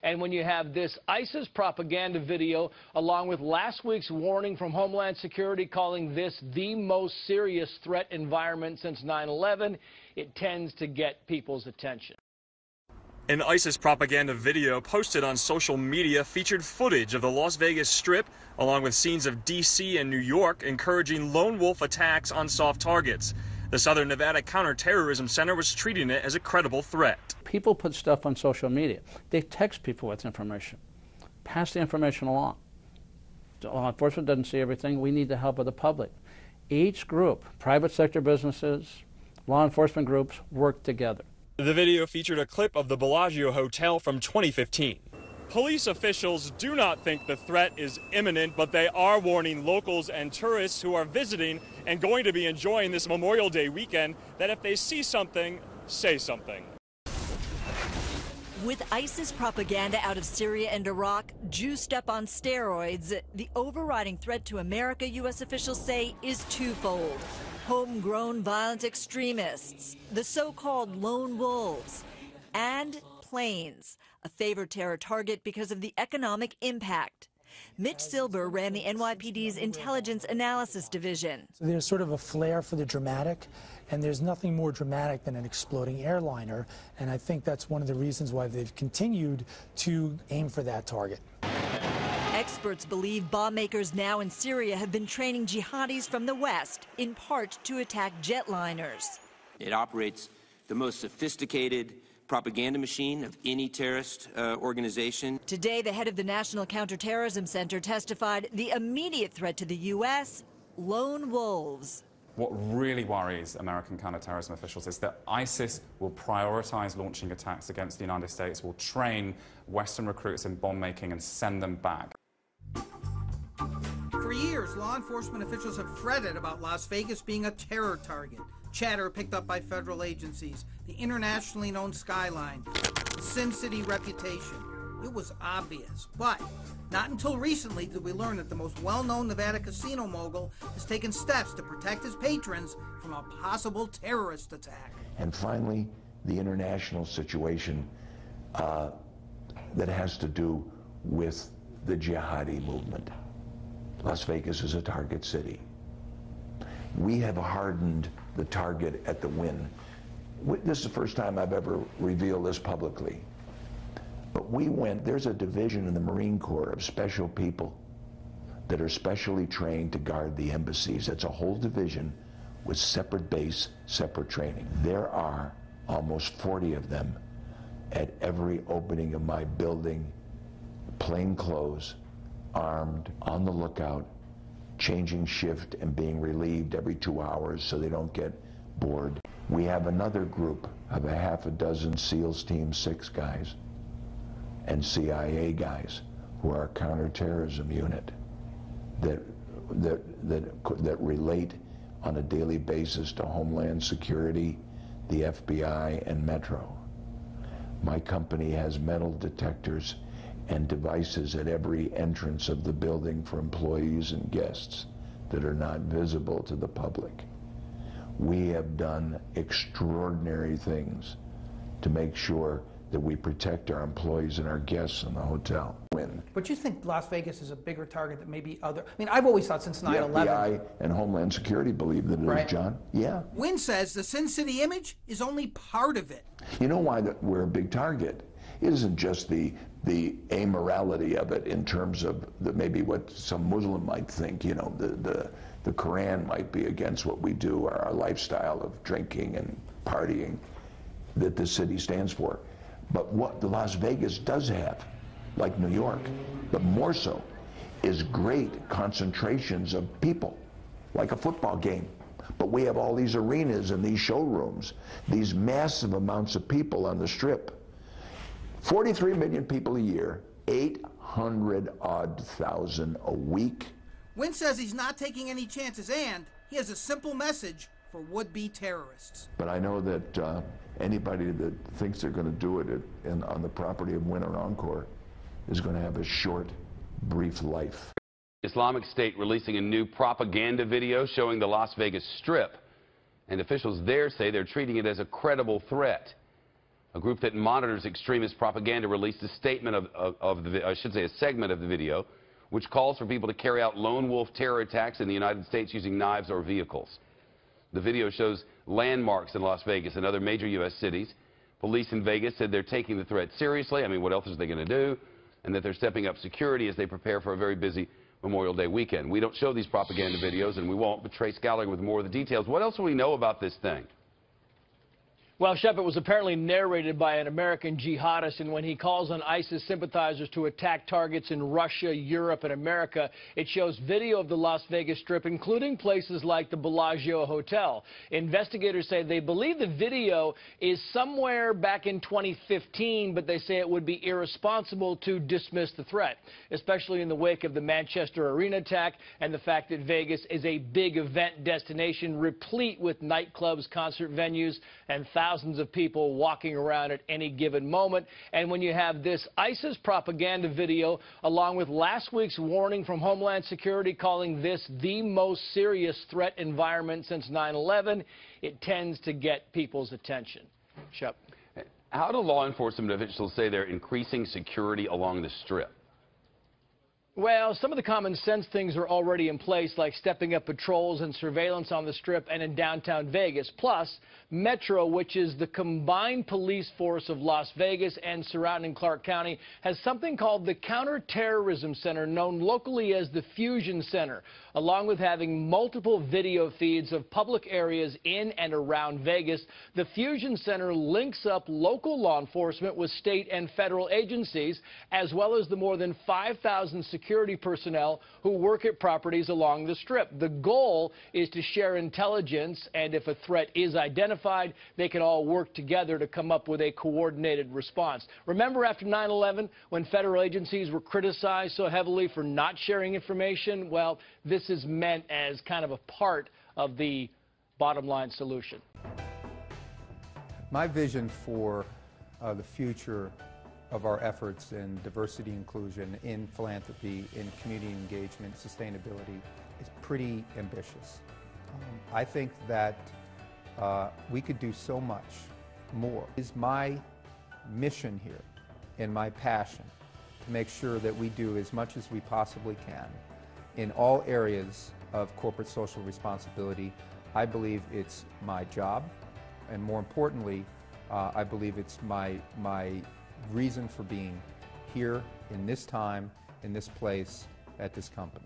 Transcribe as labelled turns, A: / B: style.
A: And when you have this ISIS propaganda video, along with last week's warning from Homeland Security calling this the most serious threat environment since 9/11, it tends to get people's attention.
B: An ISIS propaganda video posted on social media featured footage of the Las Vegas Strip, along with scenes of D.C. and New York encouraging lone wolf attacks on soft targets. The Southern Nevada Counterterrorism Center was treating it as a credible threat.
C: People put stuff on social media. They text people with information. Pass the information along. Law enforcement doesn't see everything. We need the help of the public. Each group, private sector businesses, law enforcement groups, work together.
B: The video featured a clip of the Bellagio Hotel from 2015. Police officials do not think the threat is imminent, but they are warning locals and tourists who are visiting and going to be enjoying this Memorial Day weekend that if they see something, say something.
D: With ISIS propaganda out of Syria and Iraq juiced up on steroids, the overriding threat to America, U.S. officials say, is twofold. Homegrown violent extremists, the so-called lone wolves, and planes, a favored terror target because of the economic impact. Mitch Silber ran the NYPD's Intelligence Analysis Division.
E: So there's sort of a flair for the dramatic, and there's nothing more dramatic than an exploding airliner, and I think that's one of the reasons why they've continued to aim for that target.
D: Experts believe bomb makers now in Syria have been training jihadis from the West, in part to attack jetliners.
F: It operates the most sophisticated propaganda machine of any terrorist organization.
D: Today, the head of the National Counterterrorism Center testified the immediate threat to the U.S., lone wolves.
G: What really worries American counterterrorism officials is that ISIS will prioritize launching attacks against the United States, will train Western recruits in bomb making and send them back.
H: For years, law enforcement officials have fretted about Las Vegas being a terror target. Chatter picked up by federal agencies, the internationally known skyline, the Sin City reputation. It was obvious, but not until recently did we learn that the most well-known Nevada casino mogul has taken steps to protect his patrons from a possible terrorist attack.
I: And finally, the international situation that has to do with the jihadi movement. Las Vegas is a target city. We have hardened the target at the Wynn. This is the first time I've ever revealed this publicly. But there's a division in the Marine Corps of special people that are specially trained to guard the embassies. It's a whole division with separate base, separate training. There are almost 40 of them at every opening of my building, plain clothes, armed, on the lookout, changing shift and being relieved every 2 hours so they don't get bored. We have another group of a half a dozen SEALs team, 6 guys, and CIA guys who are a counterterrorism unit that relate on a daily basis to Homeland Security, the FBI, and Metro. My company has metal detectors and devices at every entrance of the building for employees and guests that are not visible to the public. We have done extraordinary things to make sure that we protect our employees and our guests in the hotel.
H: But you think Las Vegas is a bigger target than maybe other... I mean, I've always thought since 9/11...
I: The FBI and Homeland Security believe that it is, John. Yeah.
H: Wynn says the Sin City image is only part of it.
I: You know why we're a big target? It isn't just the amorality of it in terms of maybe what some Muslim might think, you know, the Quran might be against what we do, our lifestyle of drinking and partying that the city stands for. But what the Las Vegas does have, like New York, but more so, is great concentrations of people, like a football game. But we have all these arenas and these showrooms, these massive amounts of people on the Strip. 43 million people a year, 800-odd thousand a week.
H: Wynn says he's not taking any chances, and he has a simple message for would-be terrorists.
I: But I know that anybody that thinks they're going to do it on the property of Wynn or Encore is going to have a short, brief life.
J: Islamic State releasing a new propaganda video showing the Las Vegas Strip, and officials there say they're treating it as a credible threat. A group that monitors extremist propaganda released a statement a segment of the video, which calls for people to carry out lone wolf terror attacks in the United States using knives or vehicles. The video shows landmarks in Las Vegas and other major U.S. cities. Police in Vegas said they're taking the threat seriously. I mean, what else are they going to do? And that they're stepping up security as they prepare for a very busy Memorial Day weekend. We don't show these propaganda videos, and we won't, but Trace Gallagher with more of the details. What else do we know about this thing?
A: Well, Shep, it was apparently narrated by an American jihadist, and when he calls on ISIS sympathizers to attack targets in Russia, Europe, and America, it shows video of the Las Vegas Strip, including places like the Bellagio Hotel. Investigators say they believe the video is somewhere back in 2015, but they say it would be irresponsible to dismiss the threat, especially in the wake of the Manchester Arena attack and the fact that Vegas is a big event destination replete with nightclubs, concert venues, and thousands of people walking around at any given moment. And when you have this ISIS propaganda video, along with last week's warning from Homeland Security calling this the most serious threat environment since 9/11, it tends to get people's attention. Shep.
J: How do law enforcement officials say they're increasing security along the Strip?
A: Well, some of the common sense things are already in place, like stepping up patrols and surveillance on the Strip and in downtown Vegas. Plus, Metro, which is the combined police force of Las Vegas and surrounding Clark County, has something called the Counterterrorism Center, known locally as the Fusion Center, along with having multiple video feeds of public areas in and around Vegas. The Fusion Center links up local law enforcement with state and federal agencies, as well as the more than 5,000 security personnel who work at properties along the Strip. The goal is to share intelligence, and if a threat is identified, they can all work together to come up with a coordinated response. Remember after 9/11, when federal agencies were criticized so heavily for not sharing information? Well, this is meant as kind of a part of the bottom line solution.
K: My vision for the future of our efforts in diversity inclusion, in philanthropy, in community engagement, sustainability is pretty ambitious. I think that we could do so much more. It is my mission here and my passion to make sure that we do as much as we possibly can in all areas of corporate social responsibility. I believe it's my job, and more importantly, I believe it's my reason for being here in this time, in this place, at this company.